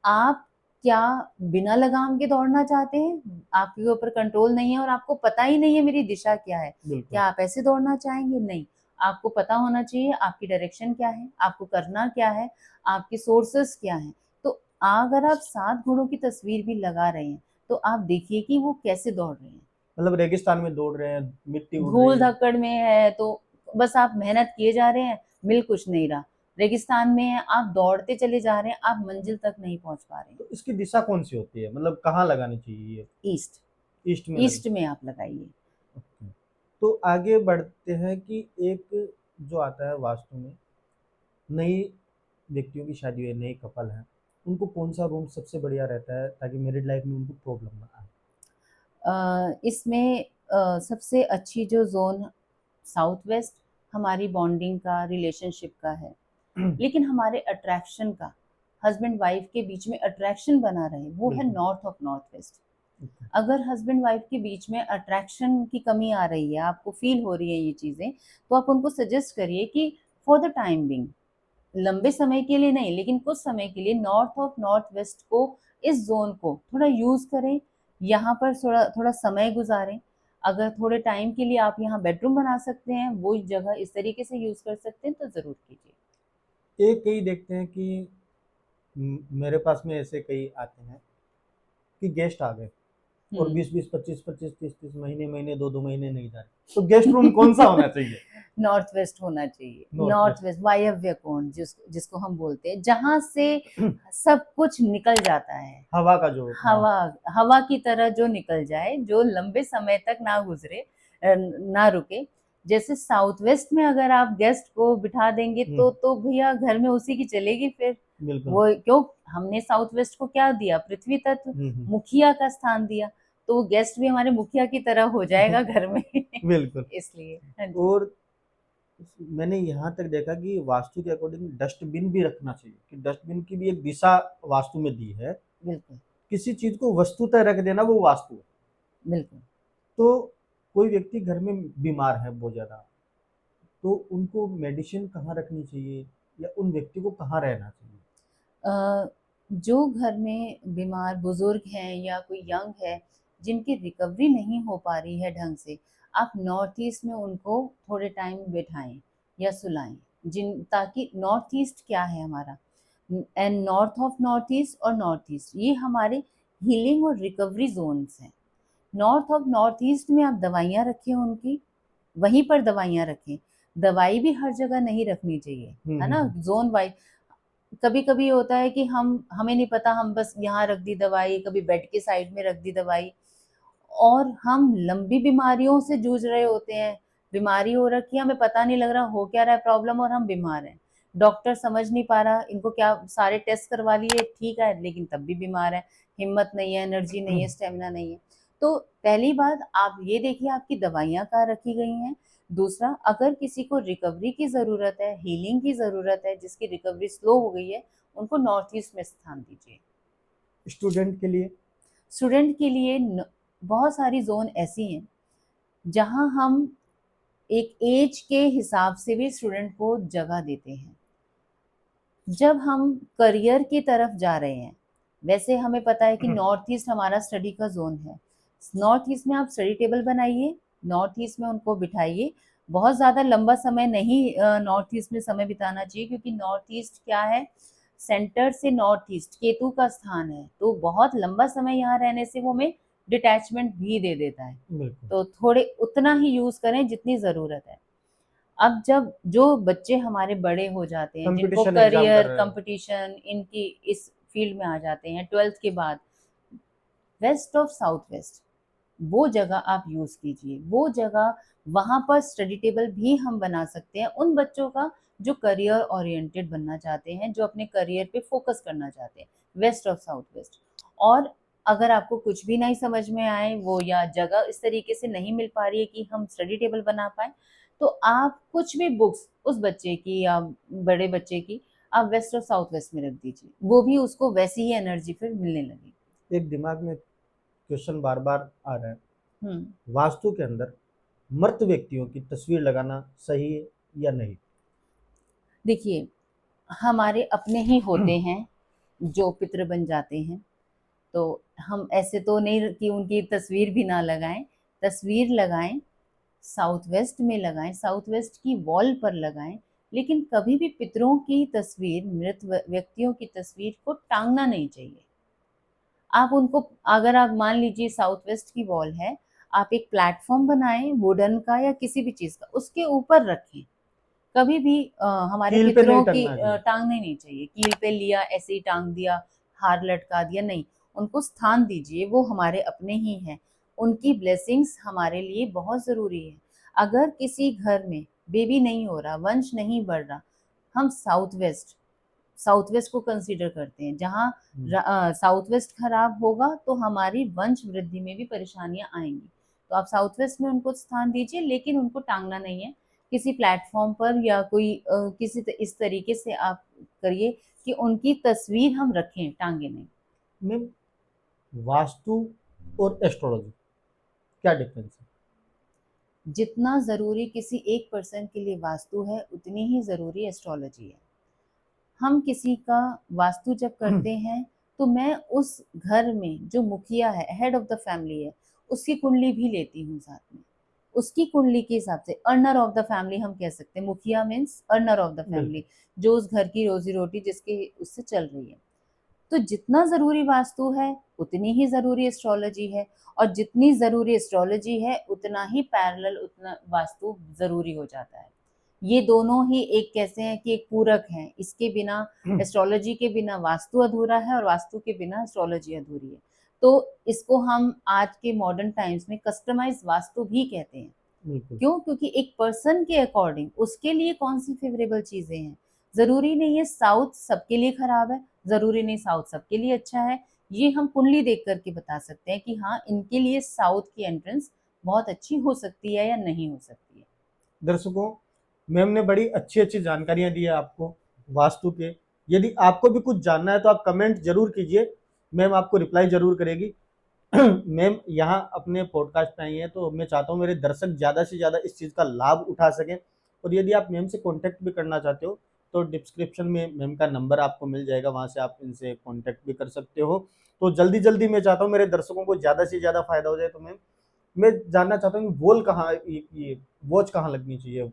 आप क्या बिना लगाम के दौड़ना चाहते हैं? आपके ऊपर कंट्रोल नहीं है और आपको पता ही नहीं है मेरी दिशा क्या है। बिल्कुल। क्या आप ऐसे दौड़ना चाहेंगे? नहीं। आपको पता होना चाहिए आपकी डायरेक्शन क्या है, आपको करना क्या है, आपके सोर्सेस क्या हैं। तो अगर आप 7 घोड़ों की तस्वीर भी लगा रहे हैं, तो आप देखिए कि वो कैसे दौड़ रहे हैं। मतलब रेगिस्तान में दौड़ रहे हैं, मिट्टी उड़ रही धूल है। धक्कड़ में है तो बस आप मेहनत किए जा रहे हैं, मिल कुछ नहीं रहा। रेगिस्तान में है, आप दौड़ते चले जा रहे हैं, आप मंजिल तक नहीं पहुंच पा रहे हैं। तो इसकी दिशा कौन सी होती है, मतलब कहाँ लगानी चाहिए ये? ईस्ट, ईस्ट में लगे। ईस्ट में आप लगाइए। ओके। तो आगे बढ़ते हैं कि एक जो आता है वास्तु में, नई व्यक्तियों की शादी हुई, नए कपल हैं, उनको कौन सा रूम सबसे बढ़िया रहता है ताकि मैरिड लाइफ में उनको प्रॉब्लम ना आए? इसमें सबसे अच्छी जो जोन साउथ वेस्ट हमारी बॉन्डिंग का, रिलेशनशिप का है, लेकिन हमारे अट्रैक्शन का, हस्बैंड वाइफ के बीच में अट्रैक्शन बना रहे, वो है बिल्कुल। North of north waste. Okay. अगर हस्बैंड वाइफ के बीच में अट्रैक्शन की कमी आ रही है, आपको फील हो रही है ये चीजें, तो आप उनको सजेस्ट करिए कि फॉर द टाइम बिंग, लंबे समय के लिए नहीं लेकिन कुछ समय के लिए नॉर्थ ऑफ नॉर्थ वेस्ट को, इस जोन को थोड़ा यूज करें, यहाँ पर थोड़ा थोड़ा समय गुजारें। अगर थोड़े टाइम के लिए आप यहाँ बेडरूम बना सकते हैं, वो जगह इस तरीके से यूज कर सकते हैं, तो जरूर कीजिए। एक कई देखते हैं कि मेरे पास में ऐसे कई आते हैं कि गेस्ट आ गए और हम्म। 20-20, 25-25, 30-30 महीने महीने 2-2 महीने नहीं जा रहे, तो गेस्ट रूम कौन सा होना चाहिए? नॉर्थ वेस्ट होना चाहिए। North north west. वेस्ट वायव्य कोण जिसको हम बोलते हैं, जहां से सब कुछ निकल जाता है। हवा का जो, हाँ। हवा, हवा की तरह जो निकल जाए, जो लंबे समय तक ना गुजरे, ना रुके। जैसे साउथ वेस्ट में अगर आप गेस्ट को बिठा देंगे हम्म, तो भैया घर में उसी की चलेगी फिर। बिल्कुल। वो क्यों, हमने साउथ वेस्ट को क्या दिया? पृथ्वी तत्व, हम्म। मुखिया का स्थान दिया, तो वो गेस्ट भी हमारे मुखिया की तरह हो जाएगा घर में। बिल्कुल। इसलिए हाँ जी। और मैंने यहाँ तक देखा कि वास्तु के अकॉर्डिंग डस्टबिन भी रखना चाहिए, कि डस्टबिन की भी एक दिशा वास्तु में दी है। बिल्कुल। किसी चीज को वस्तुतः रख देना वो वास्तु है। बिल्कुल। तो कोई व्यक्ति घर में बीमार है बहुत ज्यादा, तो उनको मेडिसिन कहाँ रखनी चाहिए, या उन व्यक्ति को कहाँ रहना चाहिए? जो घर में बीमार बुजुर्ग हैं या कोई यंग है जिनकी रिकवरी नहीं हो पा रही है ढंग से, आप नॉर्थ ईस्ट में उनको थोड़े टाइम बिठाएं या सुलाएं। जिन ताकि नॉर्थ ईस्ट क्या है हमारा, and north of north east और नॉर्थ ईस्ट ये हमारे हीलिंग और रिकवरी जोन्स हैं। नॉर्थ ऑफ नॉर्थ ईस्ट में आप दवाइयाँ रखें उनकी, वहीं पर दवाइयाँ रखें। दवाई भी हर जगह नहीं रखनी चाहिए, है ना, हम्म। Zone wise. कभी कभी होता है कि हमें नहीं पता, हम बस यहाँ रख दी दवाई, कभी बेड के साइड में रख दी दवाई, और हम लंबी बीमारियों से जूझ रहे होते हैं। बीमारी हो रखी है, हमें पता नहीं लग रहा हो क्या रहा है प्रॉब्लम, और हम बीमार हैं। डॉक्टर समझ नहीं पा रहा इनको क्या, सारे टेस्ट करवा लिए ठीक है लेकिन तब भी बीमार है। हिम्मत नहीं है, एनर्जी नहीं है, स्टेमिना नहीं है। तो पहली बात आप ये देखिए आपकी दवाइयाँ कहाँ रखी गई हैं। दूसरा, अगर किसी को रिकवरी की ज़रूरत है, हीलिंग की ज़रूरत है, जिसकी रिकवरी स्लो हो गई है, उनको नॉर्थ ईस्ट में स्थान दीजिए। स्टूडेंट के लिए? स्टूडेंट के लिए बहुत सारी जोन ऐसी हैं जहां हम एक एज के हिसाब से भी स्टूडेंट को जगह देते हैं। जब हम करियर की तरफ जा रहे हैं, वैसे हमें पता है कि नॉर्थ ईस्ट हमारा स्टडी का जोन है। नॉर्थ ईस्ट में आप स्टडी टेबल बनाइए, नॉर्थ ईस्ट में उनको बिठाइए। बहुत ज़्यादा लंबा समय नहीं नॉर्थ ईस्ट में समय बिताना चाहिए, क्योंकि नॉर्थ ईस्ट क्या है, सेंटर से नॉर्थ ईस्ट केतु का स्थान है, तो बहुत लंबा समय यहाँ रहने से वो हमें डिटैचमेंट भी दे देता है। बिल्कुल। तो थोड़े उतना ही यूज़ करें जितनी ज़रूरत है। अब जब जो बच्चे हमारे बड़े हो जाते हैं, जिनको कंपटीशन एग्जाम कर करियर रहे हैं। कंपटीशन इनकी इस फील्ड में आ जाते हैं 12th के बाद, वेस्ट ऑफ साउथ वेस्ट वो जगह आप यूज कीजिए, वो जगह, वहां पर स्टडी टेबल भी हम बना सकते हैं उन बच्चों का जो करियर ओरिएंटेड बनना चाहते हैं, जो अपने करियर पे फोकस करना चाहते हैं, वेस्ट ऑफ साउथ वेस्ट। और अगर आपको कुछ भी नहीं समझ में आए वो, या जगह इस तरीके से नहीं मिल पा रही है कि हम स्टडी टेबल बना पाए, तो आप कुछ भी बुक्स उस बच्चे की या बड़े बच्चे की आप वेस्ट और साउथ वेस्ट में रख दीजिए, वो भी उसको वैसी ही एनर्जी फिर मिलने लगी। एक दिमाग में क्वेश्चन बार बार आ रहा है, हम्म। वास्तु के अंदर मृत व्यक्तियों की तस्वीर लगाना सही है या नहीं? देखिए, हमारे अपने ही होते हैं जो पितृ बन जाते हैं, तो हम ऐसे तो नहीं कि उनकी तस्वीर भी ना लगाएं, तस्वीर लगाएं, साउथ वेस्ट में लगाएं, साउथ वेस्ट की वॉल पर लगाएं, लेकिन कभी भी पितरों की तस्वीर, मृत व्यक्तियों की तस्वीर को टांगना नहीं चाहिए। आप उनको, अगर आप मान लीजिए साउथ वेस्ट की वॉल है, आप एक प्लेटफॉर्म बनाएं वुडन का या किसी भी चीज का, उसके ऊपर रखें। कभी भी हमारे कील पे नहीं पितरों की टंगना चाहिए। टांगने नहीं चाहिए, कील पे लिया ऐसे ही टांग दिया, हार लटका दिया, नहीं। उनको स्थान दीजिए, वो हमारे अपने ही हैं, उनकी ब्लेसिंग्स हमारे लिए बहुत जरूरी है। अगर किसी घर में बेबी नहीं हो रहा, वंश नहीं बढ़ रहा, हम साउथ वेस्ट को कंसीडर करते हैं। जहाँ साउथ वेस्ट खराब होगा तो हमारी वंश वृद्धि में भी परेशानियां आएंगी। तो आप साउथ वेस्ट में उनको स्थान दीजिए, लेकिन उनको टांगना नहीं है किसी प्लेटफॉर्म पर, या कोई इस तरीके से आप करिए कि उनकी तस्वीर हम रखें, टांगे नहीं। मैम, वास्तु और एस्ट्रोलॉजी क्या डिफरेंस है? जितना जरूरी किसी एक पर्सन के लिए वास्तु है, उतनी ही जरूरी एस्ट्रोलॉजी है। हम किसी का वास्तु जब करते हैं, तो मैं उस घर में जो मुखिया है, हेड ऑफ द फैमिली है, उसकी कुंडली भी लेती हूँ साथ में। उसकी कुंडली के हिसाब से अर्नर ऑफ द फैमिली हम कह सकते हैं, मुखिया मीन्स अर्नर ऑफ द बिल्कुल। फैमिली, जो उस घर की रोजी रोटी जिसके उससे चल रही है। तो जितना जरूरी वास्तु है, उतनी ही जरूरी एस्ट्रोलॉजी है, और जितनी जरूरी एस्ट्रोलॉजी है, उतना ही पैरेलल उतना वास्तु जरूरी हो जाता है। ये दोनों ही एक, कैसे हैं कि एक पूरक हैं, इसके बिना, एस्ट्रोलॉजी के बिना वास्तु अधूरा है, और वास्तु के बिना एस्ट्रोलॉजी अधूरी है। तो इसको हम आज के मॉडर्न टाइम्स में कस्टमाइज वास्तु भी कहते हैं। बिल्कुल। क्यों? क्योंकि एक पर्सन के अकॉर्डिंग उसके लिए कौन सी फेवरेबल चीजें हैं। जरूरी नहीं है साउथ सबके लिए खराब है, जरूरी नहीं साउथ सबके लिए अच्छा है। ये हम कुंडली देख करके बता सकते हैं कि हाँ, इनके लिए साउथ की एंट्रेंस बहुत अच्छी हो सकती है या नहीं हो सकती है। दर्शकों, मैम ने बड़ी अच्छी अच्छी जानकारियां दी है आपको वास्तु के। यदि आपको भी कुछ जानना है तो आप कमेंट जरूर कीजिए, मैम आपको रिप्लाई जरूर करेगी। मैम यहाँ अपने पॉडकास्ट पे आई हैं, तो मैं चाहता हूँ मेरे दर्शक ज़्यादा से ज़्यादा इस चीज़ का लाभ उठा सकें। और यदि आप मैम से कांटेक्ट भी करना चाहते हो तो डिस्क्रिप्शन में मैम का नंबर आपको मिल जाएगा, वहाँ से आप इनसे कांटेक्ट भी कर सकते हो। तो जल्दी जल्दी मैं चाहता हूँ मेरे दर्शकों को ज़्यादा से ज़्यादा फायदा हो जाए। तो मैम, मैं जानना चाहता हूँ कि वॉल कहाँ, ये वॉच कहाँ लगनी चाहिए?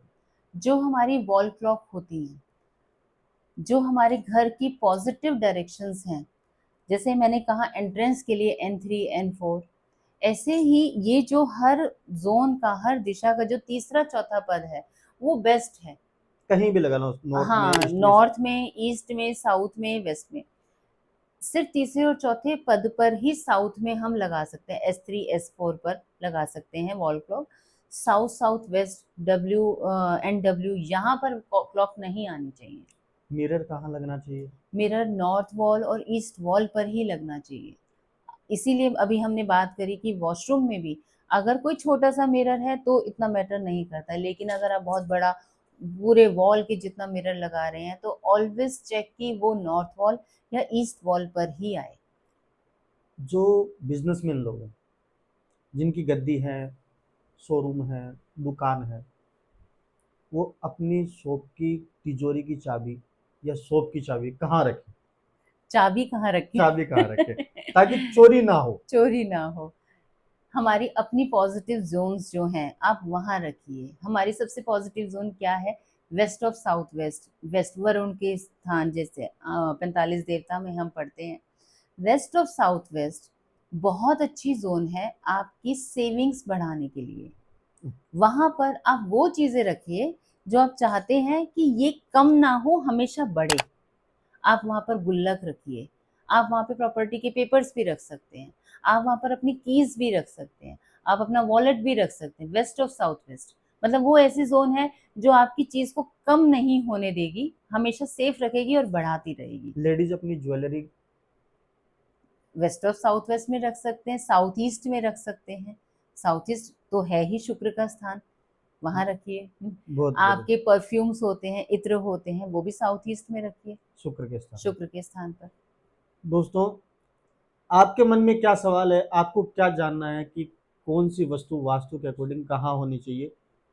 जो हमारी वॉल क्लॉक होती है, जो हमारे घर की पॉजिटिव डायरेक्शंस हैं, जैसे मैंने कहा एंट्रेंस के लिए N3 N4, ऐसे ही ये जो हर जोन का, हर दिशा का जो तीसरा चौथा पद है, वो बेस्ट है। कहीं भी लगा लो, नॉर्थ में, हाँ, ईस्ट में। नॉर्थ में, ईस्ट में, साउथ में, वेस्ट में। सिर्फ तीसरे और चौथे पद पर ही साउथ में हम लगा सकते हैं, S3 S4 पर लगा सकते हैं wall clock. South, south west, W, यहाँ पर क्लॉक नहीं आनी चाहिए। मिरर कहाँ लगना चाहिए? मिरर नॉर्थ वॉल और ईस्ट वॉल पर ही लगना चाहिए। इसीलिए अभी हमने बात करी कि वॉशरूम में भी अगर कोई छोटा सा मिरर है तो इतना मैटर नहीं करता, लेकिन अगर आप बहुत बड़ा पूरे वॉल के जितना मिरर लगा रहे हैं, तो ऑलवेज चेक कि वो नॉर्थ वॉल या ईस्ट वॉल पर ही आए। जो बिजनेसमैन लोग हैं, जिनकी गद्दी है, शोरूम है, दुकान है, वो अपनी शॉप की तिजोरी की चाबी या शॉप की चाबी कहाँ रखें? चाबी कहाँ रखें? चाबी कहाँ रखें ताकि चोरी ना हो? चोरी ना हो। हमारी अपनी पॉजिटिव जोन्स जो हैं, आप वहां रखिए। हमारी सबसे पॉजिटिव जोन क्या है? West of south west, west Varun के स्थान, जैसे 45 देवता में हम पढ़ते हैं। वेस्ट ऑफ साउथ वेस्ट बहुत अच्छी जोन है आपकी सेविंग्स बढ़ाने के लिए। वहां पर आप वो चीजें रखिए जो आप चाहते हैं कि ये कम ना हो, हमेशा बढ़े, आप वहाँ पर गुल्लक रखिए। आप वहाँ पे प्रॉपर्टी के पेपर्स भी रख सकते हैं। आप वहाँ पर अपनी कीज़ भी रख सकते हैं। आप अपना वॉलेट भी रख सकते हैं। वेस्ट ऑफ साउथ वेस्ट मतलब वो ऐसी ज़ोन है जो आपकी चीज़ को कम नहीं होने देगी, हमेशा सेफ रखेगी और बढ़ाती रहेगी। लेडीज अपनी jewellery west of south west में रख सकते हैं, साउथ ईस्ट में रख सकते हैं। साउथ ईस्ट तो है ही शुक्र का स्थान, वहाँ रखिए। बहुत बढ़िया, आपके परफ्यूम्स होते हैं, इत्र होते हैं, वो भी साउथ ईस्ट में रखिए, शुक्र के स्थान। शुक्र के स्थान पर। दोस्तों, आपके मन में क्या सवाल है, आपको क्या जानना है कि कौन सी वस्तु वास्तु के अकॉर्डिंग कहाँ होनी चाहिए?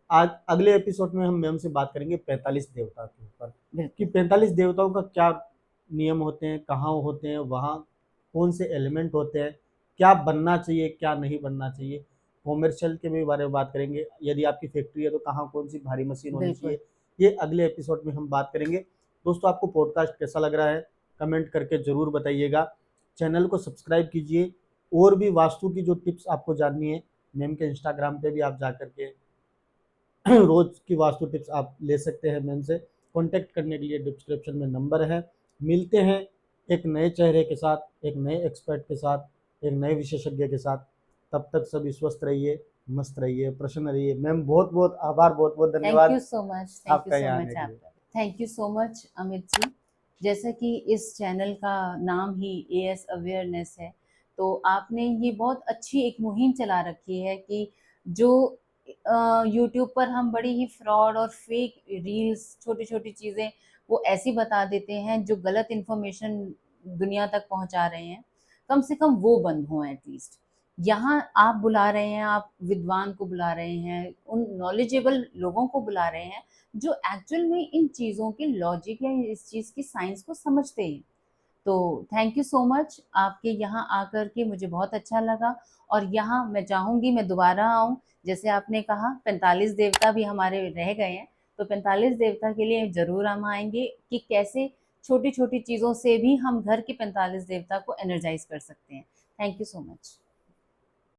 आज अगले एपिसोड में हम मैम से बात करेंगे 45 देवता के ऊपर कि बिल्कुल। 45 देवताओं का क्या नियम होते हैं, कहाँ होते हैं, वहाँ कौन से एलिमेंट होते हैं, क्या बनना चाहिए, क्या नहीं बनना चाहिए। कॉमर्शियल के भी बारे में बात करेंगे, यदि आपकी फैक्ट्री है तो कहाँ कौन सी भारी मशीन होनी बिल्कुल। चाहिए, ये अगले एपिसोड में हम बात करेंगे। दोस्तों, आपको पॉडकास्ट कैसा लग रहा है कमेंट करके ज़रूर बताइएगा। चैनल को सब्सक्राइब कीजिए। और भी वास्तु की जो टिप्स आपको जाननी है, मैम के इंस्टाग्राम पे भी आप जा करके रोज की वास्तु टिप्स आप ले सकते हैं मैम से। कॉन्टैक्ट करने के लिए डिस्क्रिप्शन में नंबर है। मिलते हैं एक नए चेहरे के साथ, एक नए एक्सपर्ट के साथ, एक नए विशेषज्ञ के साथ। तब तक सभी स्वस्थ रहिए, मस्त रहिए, प्रसन्न रहिए। मैम, बहुत बहुत आभार, बहुत बहुत थैंक यू धन्यवाद सो मच, थैंक यू आपका सो यहाँ आने मच के लिए। आपका। Thank you so much Amit ji. जैसा कि इस चैनल का नाम ही एएस अवेयरनेस है, तो आपने ये बहुत अच्छी एक मुहिम चला रखी है कि जो यूट्यूब पर हम बड़ी ही फ्रॉड और फेक रील्स, छोटी छोटी चीज़ें वो ऐसी बता देते हैं जो गलत इन्फॉर्मेशन दुनिया तक पहुंचा रहे हैं, कम से कम वो बंद हों एटलीस्ट। यहाँ आप बुला रहे हैं, आप विद्वान को बुला रहे हैं, उन नॉलेजेबल लोगों को बुला रहे हैं जो एक्चुअल में इन चीज़ों के लॉजिक या इस चीज़ की साइंस को समझते हैं। तो थैंक यू सो मच, आपके यहाँ आकर के मुझे बहुत अच्छा लगा। और यहाँ मैं चाहूँगी मैं दोबारा आऊँ। जैसे आपने कहा 45 देवता भी हमारे रह गए हैं, तो 45 देवता के लिए ज़रूर हम आएंगे कि कैसे छोटी छोटी चीज़ों से भी हम घर के 45 देवता को एनर्जाइज कर सकते हैं। Thank you so much.